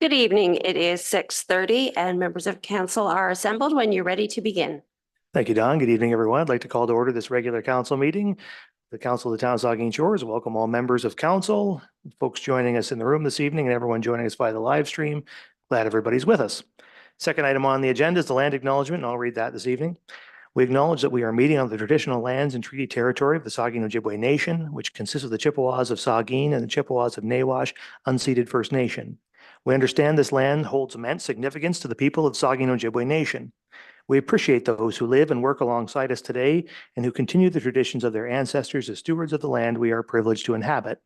Good evening. It is 6:30 and members of council are assembled when you're ready to begin. Thank you, Don. Good evening, everyone. I'd like to call to order this regular council meeting. The Council of the Town of Saugeen Shores welcome all members of council, folks joining us in the room this evening, and everyone joining us via the live stream. Glad everybody's with us. Second item on the agenda is the land acknowledgement, and I'll read that this evening. We acknowledge that we are meeting on the traditional lands and treaty territory of the Saugeen Ojibwe Nation, which consists of the Chippewas of Saugeen and the Chippewas of Nawash unceded First Nation. We understand this land holds immense significance to the people of Saugeen Ojibwe Nation. We appreciate those who live and work alongside us today and who continue the traditions of their ancestors as stewards of the land we are privileged to inhabit.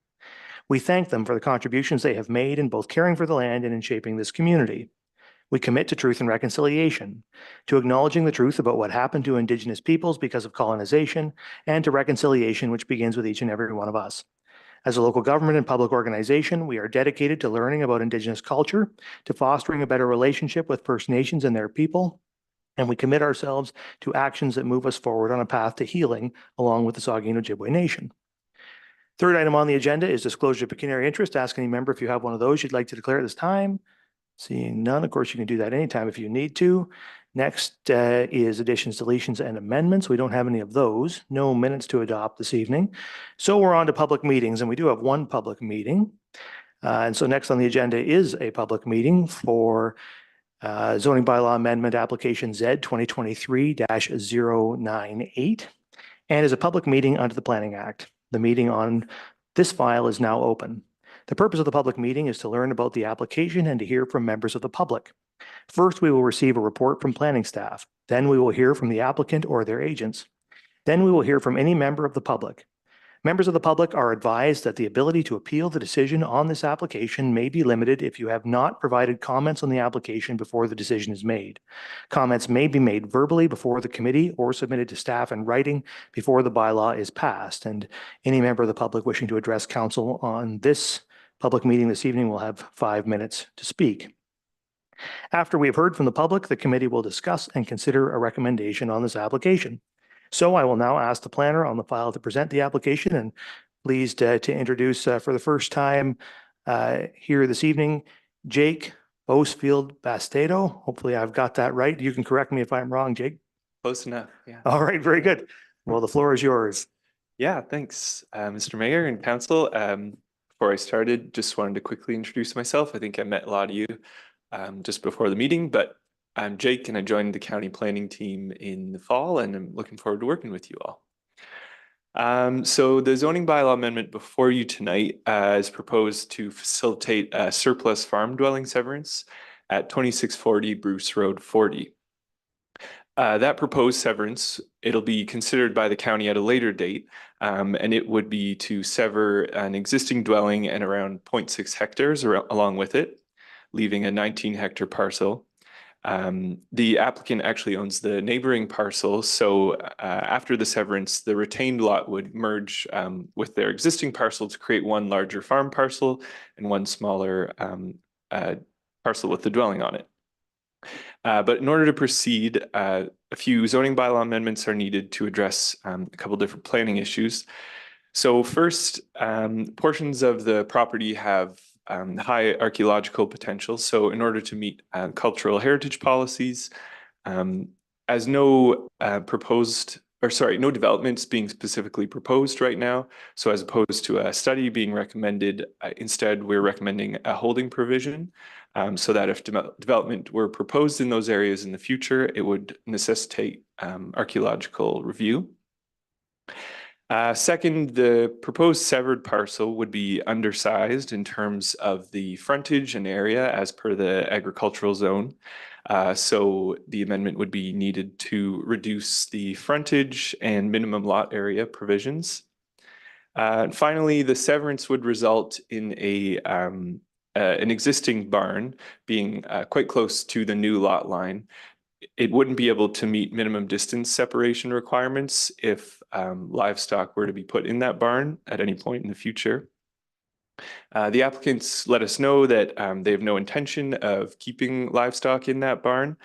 We thank them for the contributions they have made in both caring for the land and in shaping this community. We commit to truth and reconciliation, to acknowledging the truth about what happened to Indigenous peoples because of colonization, and to reconciliation, which begins with each and every one of us. As a local government and public organization, we are dedicated to learning about Indigenous culture, to fostering a better relationship with First Nations and their people, and we commit ourselves to actions that move us forward on a path to healing along with the Saugeen Ojibwe Nation. Third item on the agenda is disclosure of pecuniary interest. Ask any member if you have one of those you'd like to declare at this time. Seeing none, of course, you can do that anytime if you need to. Next is additions, deletions, and amendments. We don't have any of those. No minutes to adopt this evening. So we're on to public meetings, and we do have one public meeting. And so next on the agenda is a public meeting for zoning bylaw amendment application Z 2023-098 and is a public meeting under the Planning Act. The meeting on this file is now open. The purpose of the public meeting is to learn about the application and to hear from members of the public. First, we will receive a report from planning staff. Then we will hear from the applicant or their agents. Then we will hear from any member of the public. Members of the public are advised that the ability to appeal the decision on this application may be limited if you have not provided comments on the application before the decision is made. Comments may be made verbally before the committee or submitted to staff in writing before the bylaw is passed. And any member of the public wishing to address council on this public meeting this evening will have 5 minutes to speak. After we have heard from the public, the committee will discuss and consider a recommendation on this application. So I will now ask the planner on the file to present the application, and pleased to introduce for the first time here this evening, Jake Bosefield Bastedo. Hopefully I've got that right. You can correct me if I'm wrong, Jake. Close enough, yeah. All right, very good. Well, the floor is yours. Yeah, thanks, Mr. Mayor and Council. Before I started, just wanted to quickly introduce myself. I think I met a lot of you just before the meeting, but I'm Jake and I joined the county planning team in the fall and I'm looking forward to working with you all. So the zoning bylaw amendment before you tonight is proposed to facilitate a surplus farm dwelling severance at 2640 Bruce Road 40. That proposed severance, it'll be considered by the county at a later date, and it would be to sever an existing dwelling and around 0.6 hectares along with it, leaving a 19-hectare parcel. The applicant actually owns the neighboring parcel, so after the severance, the retained lot would merge with their existing parcel to create one larger farm parcel and one smaller parcel with the dwelling on it. But in order to proceed, a few zoning bylaw amendments are needed to address a couple different planning issues. So first, portions of the property have high archaeological potential. So in order to meet cultural heritage policies, as no no developments being specifically proposed right now. So as opposed to a study being recommended, instead we're recommending a holding provision so that if development were proposed in those areas in the future, it would necessitate archaeological review. Second, the proposed severed parcel would be undersized in terms of the frontage and area as per the agricultural zone. So the amendment would be needed to reduce the frontage and minimum lot area provisions. And finally, the severance would result in an existing barn being quite close to the new lot line. It wouldn't be able to meet minimum distance separation requirements if livestock were to be put in that barn at any point in the future. The applicants let us know that they have no intention of keeping livestock in that barn.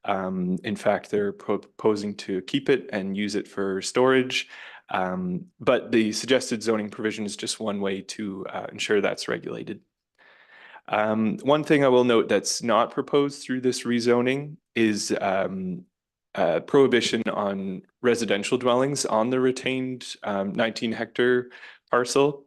In fact, they're proposing to keep it and use it for storage. But the suggested zoning provision is just one way to ensure that's regulated. One thing I will note that's not proposed through this rezoning is prohibition on residential dwellings on the retained 19-hectare parcel.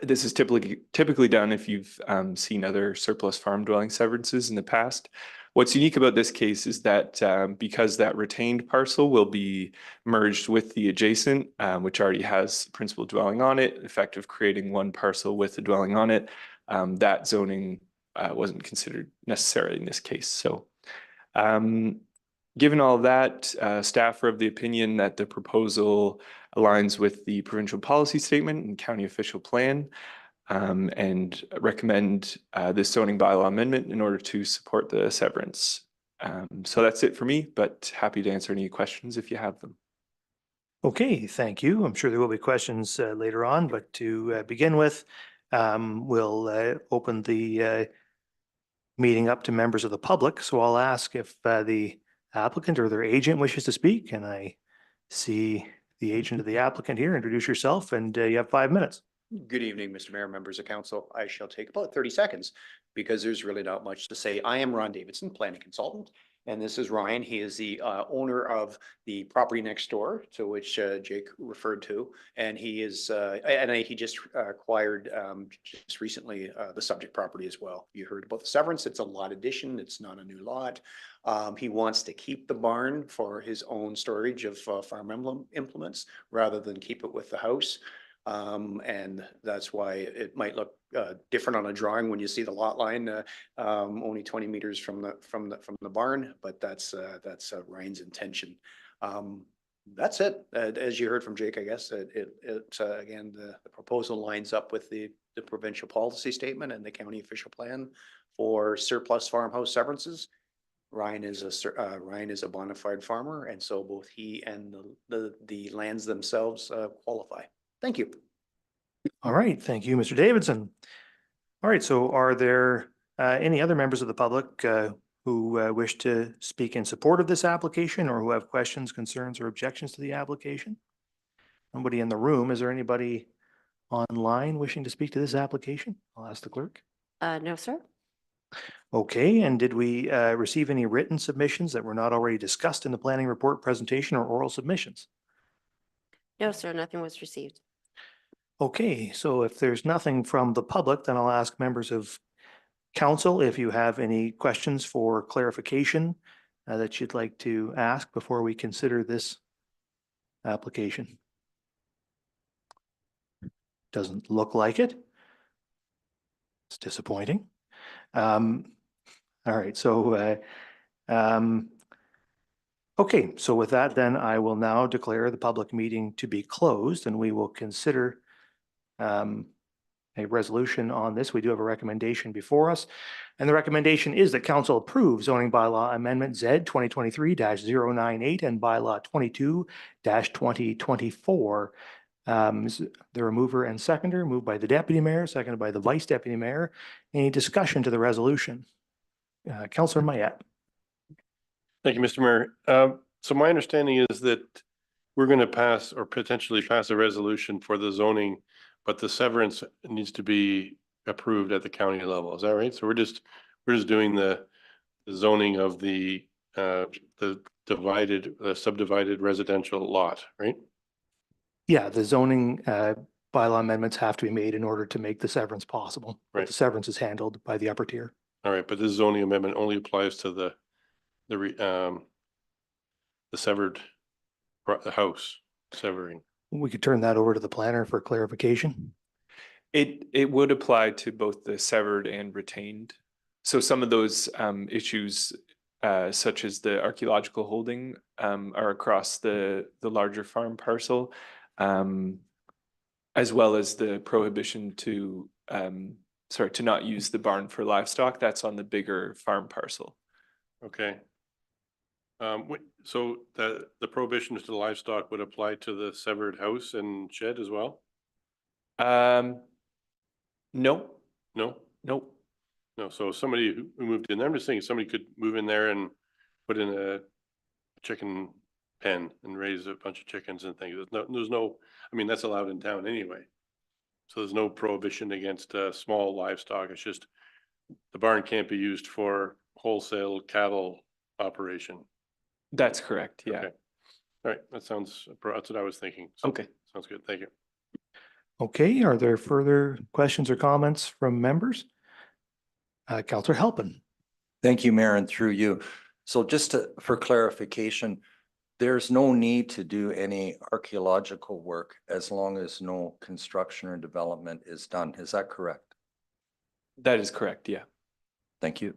This is typically done if you've seen other surplus farm dwelling severances in the past. What's unique about this case is that because that retained parcel will be merged with the adjacent, which already has principal dwelling on it, effective creating one parcel with a dwelling on it, that zoning wasn't considered necessary in this case. So given all that, staff are of the opinion that the proposal aligns with the provincial policy statement and county official plan, and recommend this zoning bylaw amendment in order to support the severance. So that's it for me, but happy to answer any questions if you have them. Okay, thank you. I'm sure there will be questions later on, but to begin with, we'll open the meeting up to members of the public. So I'll ask if the applicant or their agent wishes to speak, and I see the agent of the applicant here. Introduce yourself, and you have 5 minutes. Good evening, Mr. Mayor, members of council. I shall take about 30 seconds because there's really not much to say. I am Ron Davidson, planning consultant, and this is Ryan. He is the owner of the property next door to which Jake referred to, and he is he just acquired just recently the subject property as well. You heard about the severance. It's a lot addition. It's not a new lot. He wants to keep the barn for his own storage of farm implements rather than keep it with the house. And that's why it might look different on a drawing when you see the lot line only 20 meters from the barn, but that's Ryan's intention. That's it. As you heard from Jake, I guess again, the proposal lines up with the provincial policy statement and the county official plan for surplus farmhouse severances. Ryan is a bona fide farmer, and so both he and the lands themselves qualify. Thank you. All right, thank you, Mr. Davidson. All right, so are there any other members of the public who wish to speak in support of this application or who have questions, concerns, or objections to the application? Nobody in the room. Is there anybody online wishing to speak to this application? I'll ask the clerk. No, sir. Okay, and did we receive any written submissions that were not already discussed in the planning report presentation or oral submissions? No, sir, nothing was received. Okay, so if there's nothing from the public, then I'll ask members of council if you have any questions for clarification that you'd like to ask before we consider this application. Doesn't look like it. It's disappointing. All right, so okay, so with that, then I will now declare the public meeting to be closed, and we will consider a resolution on this. We do have a recommendation before us, and the recommendation is that council approve zoning bylaw amendment Z 2023-098 and bylaw 22-2024. There are mover and seconder, moved by the deputy mayor, seconded by the vice deputy mayor. Any discussion to the resolution? Councillor Mayette. Thank you, Mr. Mayor. So my understanding is that we're going to pass or potentially pass a resolution for the zoning, but the severance needs to be approved at the county level. Is that right? So we're just doing the zoning of the subdivided residential lot, right? Yeah, the zoning bylaw amendments have to be made in order to make the severance possible. But Right. the severance is handled by the upper tier. All right, but this zoning amendment only applies to the severed house severing. We could turn that over to the planner for clarification. It would apply to both the severed and retained. So some of those issues, such as the archaeological holding, are across the larger farm parcel, as well as the prohibition to not use the barn for livestock. That's on the bigger farm parcel. Okay. So the prohibitions to livestock would apply to the severed house and shed as well? No, No? no. No, so somebody who moved in, I'm just saying somebody could move in there and put in a chicken pen and raise a bunch of chickens and things. There's no, I mean, that's allowed in town anyway. So there's no prohibition against small livestock. It's just the barn can't be used for wholesale cattle operation. That's correct, yeah. Okay. All right, that's what I was thinking. So, Okay. sounds good. Thank you. Okay, are there further questions or comments from members? Councillor Halpin. Thank you, Mayor, and through you. So for clarification, there's no need to do any archaeological work as long as no construction or development is done. Is that correct? That is correct, yeah. Thank you.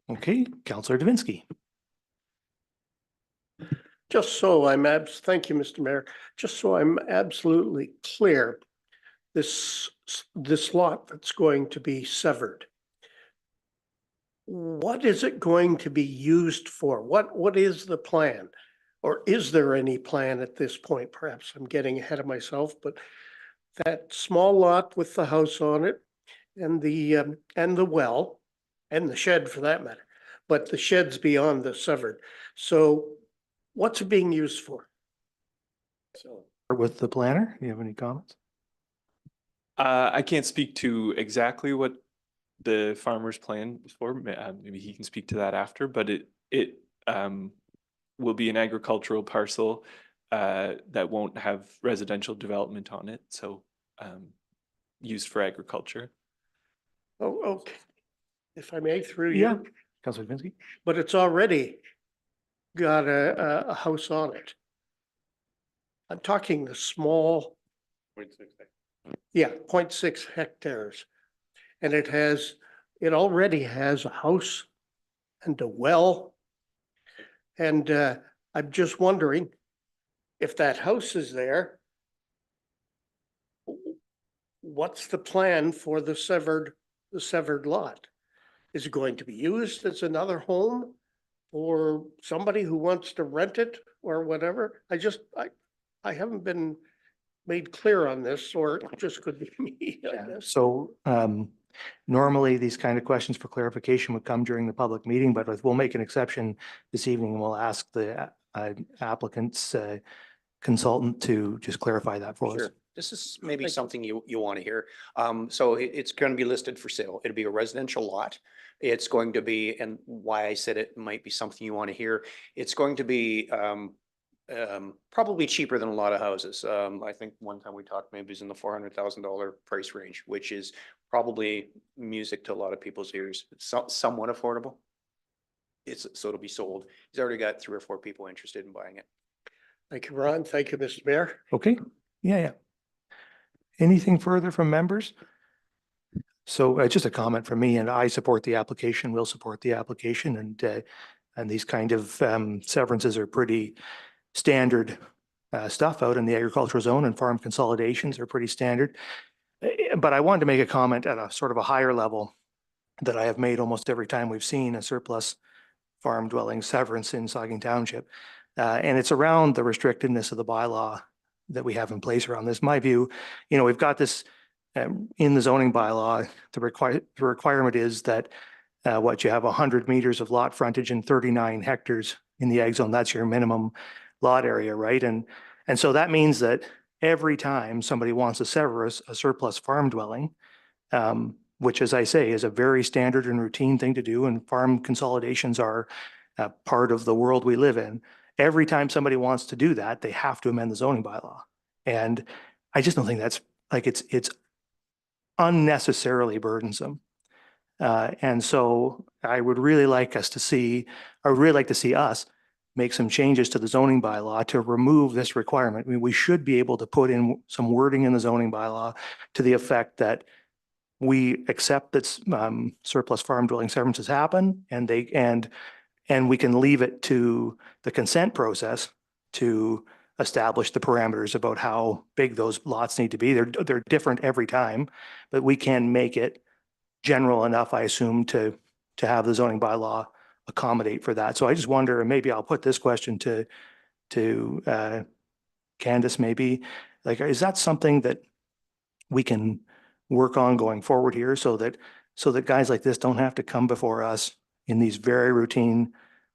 Okay, Councillor Davinsky. Thank you, Mr. Mayor. Just so I'm absolutely clear, this lot that's going to be severed, what is it going to be used for? What is the plan? Or is there any plan at this point? Perhaps I'm getting ahead of myself, but that small lot with the house on it and the well and the shed for that matter, but the shed's beyond the severed. So what's it being used for? With the planner, do you have any comments? I can't speak to exactly what the farmer's plan is for. Maybe he can speak to that after, but it will be an agricultural parcel that won't have residential development on it, so used for agriculture. Oh, okay. If I may, through Yeah. you, Councillor Davinsky. but it's already got a house on it. I'm talking the small, 0.6 hectares. And it already has a house and a well. And I'm just wondering if that house is there, what's the plan for the severed lot? Is it going to be used as another home or somebody who wants to rent it or whatever? I haven't been made clear on this, or it just could be me, I guess. So normally these kind of questions for clarification would come during the public meeting, but we'll make an exception this evening and we'll ask the applicant's consultant to just clarify that for us. Sure. This is maybe Thank you. something you want to hear. So it's going to be listed for sale. It'll be a residential lot. It's going to be, and why I said it might be something you want to hear. It's going to be probably cheaper than a lot of houses. I think one time we talked, maybe it's in the $400,000 price range, which is probably music to a lot of people's ears. It's somewhat affordable. So it'll be sold. He's already got 3 or 4 people interested in buying it. Thank you, Ron. Thank you, Mr. Mayor. Okay, yeah. Anything further from members? So just a comment from me, and I support the application, will support the application, and these kind of severances are pretty standard stuff out in the agricultural zone, and farm consolidations are pretty standard. But I wanted to make a comment at a sort of a higher level that I have made almost every time we've seen a surplus farm dwelling severance in Saugeen Township. And it's around the restrictiveness of the bylaw that we have in place around this. My view, we've got this in the zoning bylaw. The requirement is that you have 100 meters of lot frontage and 39 hectares in the ag zone. That's your minimum lot area, right? And so that means that every time somebody wants to sever a surplus farm dwelling, which, as I say, is a very standard and routine thing to do, and farm consolidations are part of the world we live in. Every time somebody wants to do that, they have to amend the zoning bylaw. And I just don't think that's it's unnecessarily burdensome. And so I would really like to see us make some changes to the zoning bylaw to remove this requirement. I mean, we should be able to put in some wording in the zoning bylaw to the effect that we accept that surplus farm dwelling severances happen, and we can leave it to the consent process to establish the parameters about how big those lots need to be. They're different every time, but we can make it general enough, I assume, to have the zoning bylaw accommodate for that. So I just wonder, and maybe I'll put this question to Candace, maybe, is that something that we can work on going forward here so that guys like this don't have to come before us in these very routine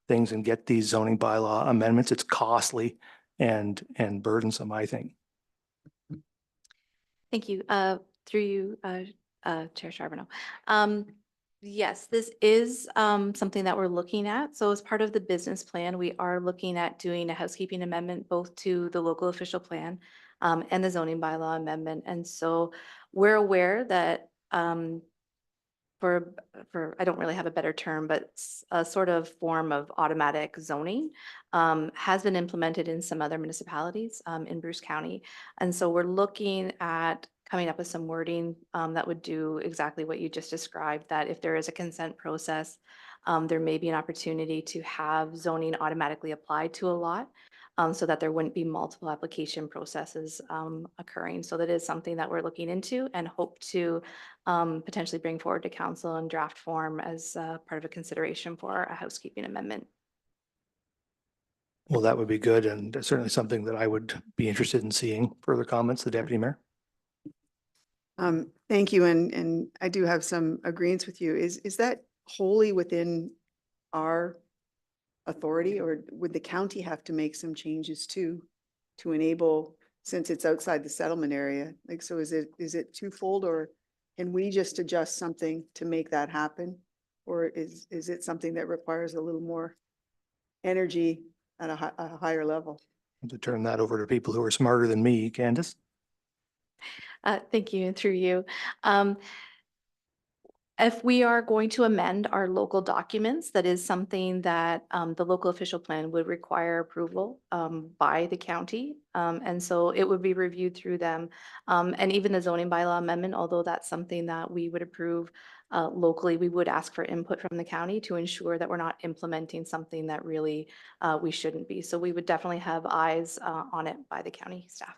things and get these zoning bylaw amendments? It's costly and burdensome, I think. Thank you. Through you, Chair Charbonneau. Yes, this is something that we're looking at. So as part of the business plan, we are looking at doing a housekeeping amendment both to the local official plan and the zoning bylaw amendment. And so we're aware that for I don't really have a better term, but a sort of form of automatic zoning has been implemented in some other municipalities in Bruce County. And so we're looking at coming up with some wording that would do exactly what you just described, that if there is a consent process, there may be an opportunity to have zoning automatically applied to a lot. So that there wouldn't be multiple application processes occurring. So that is something that we're looking into and hope to potentially bring forward to council in draft form as part of a consideration for a housekeeping amendment. Well, that would be good and certainly something that I would be interested in seeing. Further comments, the deputy mayor? Thank you. And I do have some agreements with you. Is that wholly within our authority, or would the county have to make some changes too to enable, since it's outside the settlement area? Like, so is it twofold, or can we just adjust something to make that happen? Or is it something that requires a little more energy at a higher level? To turn that over to people who are smarter than me, Candace. Thank you, and through you. If we are going to amend our local documents, that is something that the local official plan would require approval by the county. And so it would be reviewed through them. And even the zoning bylaw amendment, although that's something that we would approve locally, we would ask for input from the county to ensure that we're not implementing something that really we shouldn't be. So we would definitely have eyes on it by the county staff.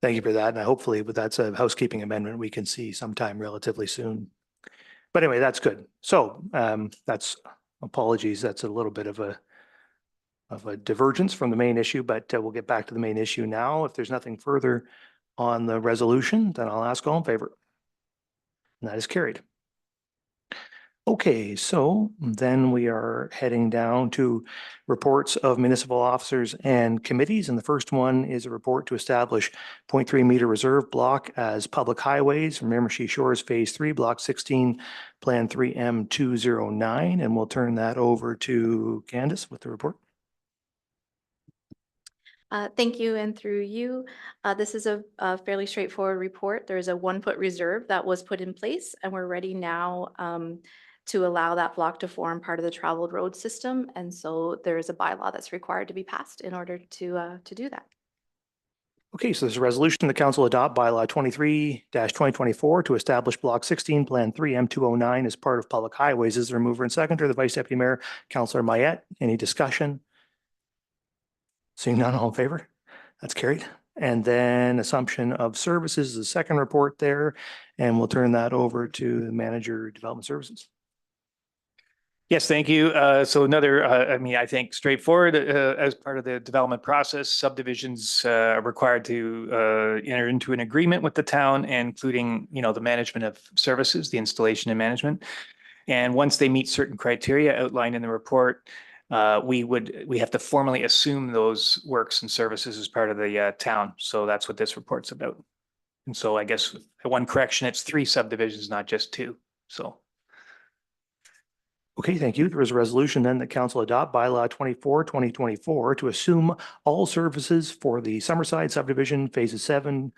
Thank you for that. And hopefully, but that's a housekeeping amendment we can see sometime relatively soon. But anyway, that's good. So that's apologies. That's a little bit of a divergence from the main issue, but we'll get back to the main issue now. If there's nothing further on the resolution, then I'll ask all in favor. And that is carried. Okay, so then we are heading down to reports of municipal officers and committees. And the first one is a report to establish 0.3 meter reserve block as public highways from Miramichi Shores Phase 3, Block 16, Plan 3M209. And we'll turn that over to Candace with the report. Thank you, and through you. This is a fairly straightforward report. There is a 1 foot reserve that was put in place, and we're ready now to allow that block to form part of the traveled road system. And so there is a bylaw that's required to be passed in order to do that. Okay, so there's a resolution, the council adopt bylaw 23-2024 to establish block 16, plan 3M209 as part of public highways. Is there a mover and seconder? The vice deputy mayor, Councillor Mayette. Any discussion? Seeing none, all in favor? That's carried. And then assumption of services is the second report there, and we'll turn that over to the manager of development services. Yes, thank you. So another, I think straightforward as part of the development process, subdivisions are required to enter into an agreement with the town, including, the management of services, the installation and management. And once they meet certain criteria outlined in the report, we have to formally assume those works and services as part of the town. So that's what this report's about. And so I guess one correction, it's 3 subdivisions, not just 2. So. Okay, thank you. There is a resolution then that council adopt bylaw 24-2024 to assume all services for the Summerside subdivision phases 7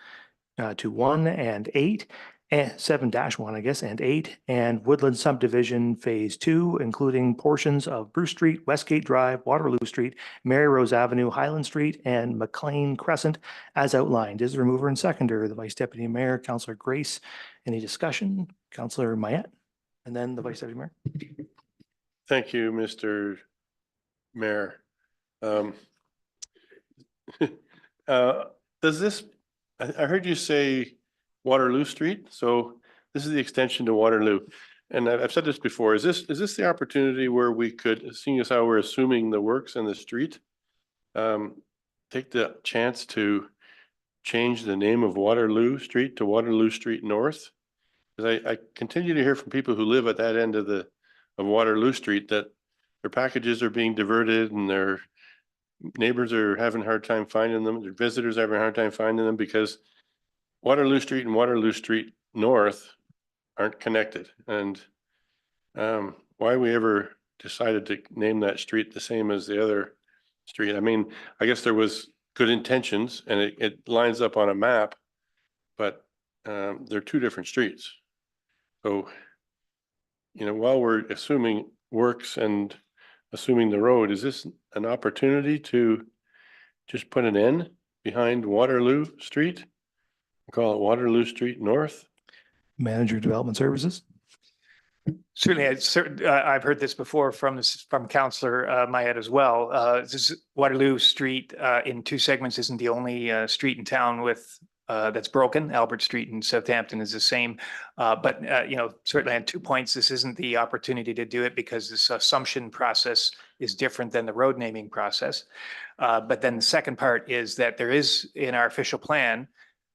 to 1 and 8. 7-1, I guess, and 8, and Woodland subdivision phase 2, including portions of Bruce Street, Westgate Drive, Waterloo Street, Mary Rose Avenue, Highland Street, and McLean Crescent, as outlined. Is the mover and seconder, the vice deputy mayor, Councillor Grace. Any discussion? Councillor Mayette, and then the vice deputy mayor. Thank you, Mr. Mayor. Does this, I heard you say Waterloo Street, so this is the extension to Waterloo. And I've said this before, is this the opportunity where we could, seeing as how we're assuming the works in the street, take the chance to change the name of Waterloo Street to Waterloo Street North? Because I continue to hear from people who live at that end of Waterloo Street that their packages are being diverted and their neighbors are having a hard time finding them, their visitors are having a hard time finding them because Waterloo Street and Waterloo Street North aren't connected, and why we ever decided to name that street the same as the other street. I mean, I guess there was good intentions and it lines up on a map, but they're two different streets. So, while we're assuming works and assuming the road, is this an opportunity to just put an N behind Waterloo Street? Call it Waterloo Street North? Manager Development Services. Certainly, I've heard this before from Councillor Mayette as well. This Waterloo Street in two segments isn't the only street in town with that's broken. Albert Street in Southampton is the same. But certainly on 2 points, this isn't the opportunity to do it because this assumption process is different than the road naming process. But then the second part is that there is in our official plan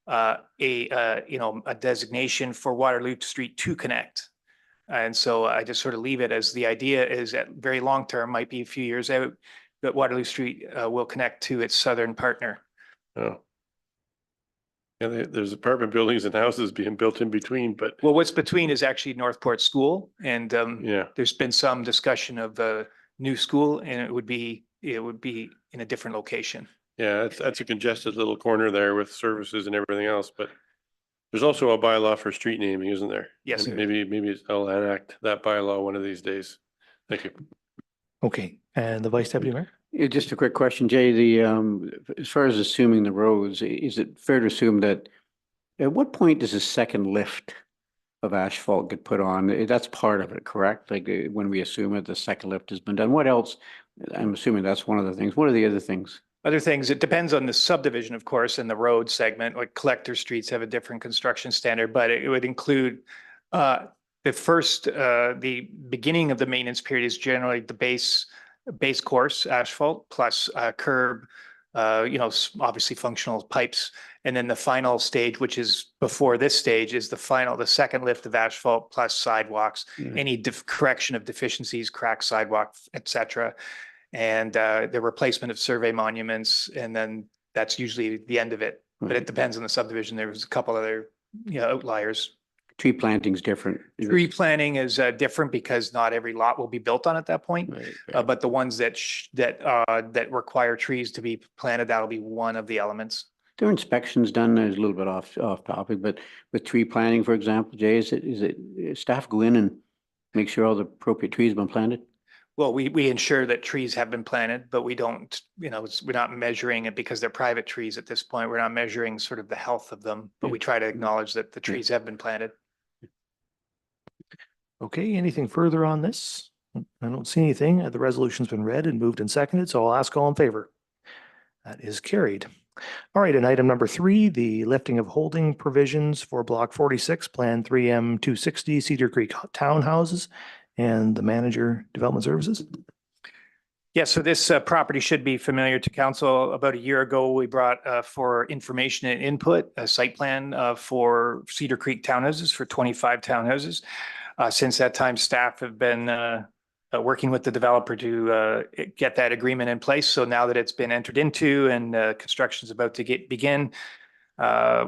a designation for Waterloo Street to connect. And so I just sort of leave it as the idea is that very long term, might be a few years out, that Waterloo Street will connect to its southern partner. Oh. Yeah, there's apartment buildings and houses being built in between, but Well, what's between is actually Northport School, and yeah, there's been some discussion of a new school, and it would be in a different location. yeah, that's a congested little corner there with services and everything else, but there's also a bylaw for street naming, isn't there? Yes. And maybe I'll enact that bylaw one of these days. Thank you. Okay, and the Vice Deputy Mayor? Yeah, just a quick question, Jay, as far as assuming the roads, is it fair to assume that at what point does a second lift of asphalt get put on? That's part of it, correct? Like when we assume that the second lift has been done, what else? I'm assuming that's one of the things. What are the other things? Other things, it depends on the subdivision, of course, and the road segment. Like collector streets have a different construction standard, but it would include the beginning of the maintenance period is generally the base course asphalt plus curb, obviously functional pipes. And then the final stage, which is before this stage, is the second lift of asphalt plus sidewalks, any correction of deficiencies, cracked sidewalk, et cetera. And the replacement of survey monuments, and then that's usually the end of it. But it depends on the subdivision. There was a couple other outliers. Tree planting's different. Tree planting is different because not every lot will be built on at that point. Right. But the ones that require trees to be planted, that'll be one of the elements. There are inspections done, there's a little bit off topic, but with tree planting, for example, Jay, is it staff go in and make sure all the appropriate trees have been planted? Well, we ensure that trees have been planted, but we don't, we're not measuring it because they're private trees at this point. We're not measuring sort of the health of them, but we try to acknowledge that the trees have been planted. Okay, anything further on this? I don't see anything. The resolution's been read and moved and seconded, so I'll ask all in favor. That is carried. All right, and item number 3, the lifting of holding provisions for Block 46, Plan 3M 260 Cedar Creek Townhouses, and the Manager Development Services. Yeah, so this property should be familiar to council. About a year ago, we brought for information and input a site plan for Cedar Creek townhouses for 25 townhouses. Since that time, staff have been working with the developer to get that agreement in place. So now that it's been entered into and construction is about to begin,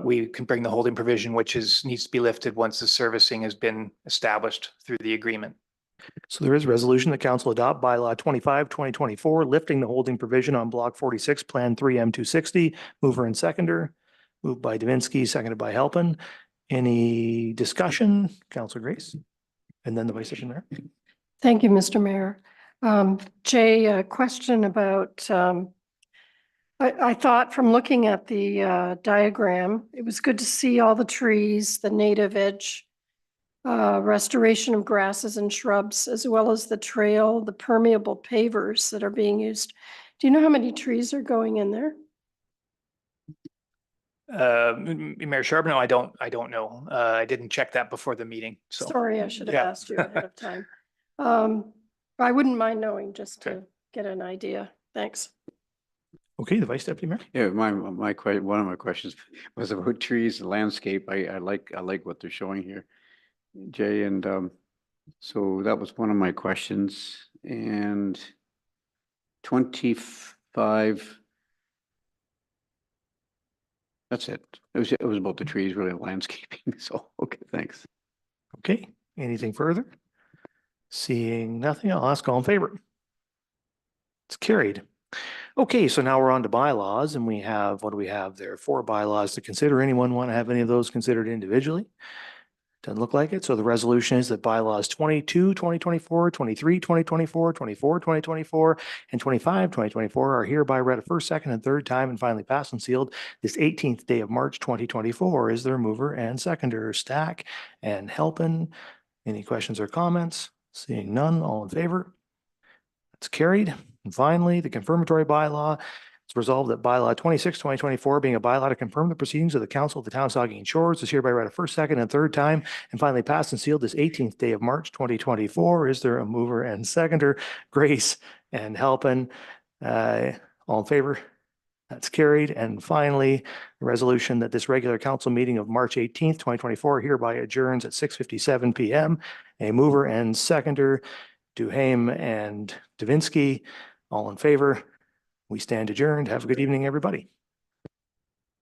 we can bring the holding provision, which needs to be lifted once the servicing has been established through the agreement. So there is a resolution that council adopt bylaw 25/2024, lifting the holding provision on Block 46, Plan 3M 260, mover and seconder, moved by Davinsky, seconded by Halpin. Any discussion? Councilor Grace? And then the Vice Chair. Thank you, Mr. Mayor. Jay, a question about, I thought from looking at the diagram, it was good to see all the trees, the native edge, restoration of grasses and shrubs, as well as the trail, the permeable pavers that are being used. Do you know how many trees are going in there? Mayor Charbonneau, I don't know. I didn't check that before the meeting. So Sorry, I should have Yeah. asked you ahead of time. I wouldn't mind knowing just to get an idea. Thanks. Okay, the Vice Deputy Mayor. Yeah, one of my questions was about trees, the landscape. I like what they're showing here, Jay, and so that was one of my questions. And 25, That's it. It was about the trees, really landscaping. So, okay, thanks. Okay, anything further? Seeing nothing, I'll ask all in favor. It's carried. Okay, so now we're on to bylaws and we have, what do we have there? 4 bylaws to consider. Anyone want to have any of those considered individually? Doesn't look like it. So the resolution is that bylaws 22, 2024, 23, 2024, 24, 2024, and 25, 2024 are hereby read a first, second, and third time and finally passed and sealed this 18th day of March, 2024. Is there a mover and seconder? Stack and Halpin. Any questions or comments? Seeing none, all in favor? That's carried. And finally, the confirmatory bylaw. It's resolved that bylaw 26, 2024, being a bylaw to confirm the proceedings of the council of the town of Saugeen Shores, is hereby read a first, second, and third time and finally passed and sealed this 18th day of March, 2024. Is there a mover and seconder? Grace and Halpin. All in favor? That's carried. And finally, the resolution that this regular council meeting of March 18th, 2024 hereby adjourns at 6:57 PM. A mover and seconder, Duhame and Davinsky. All in favor? We stand adjourned. Have a good evening, everybody.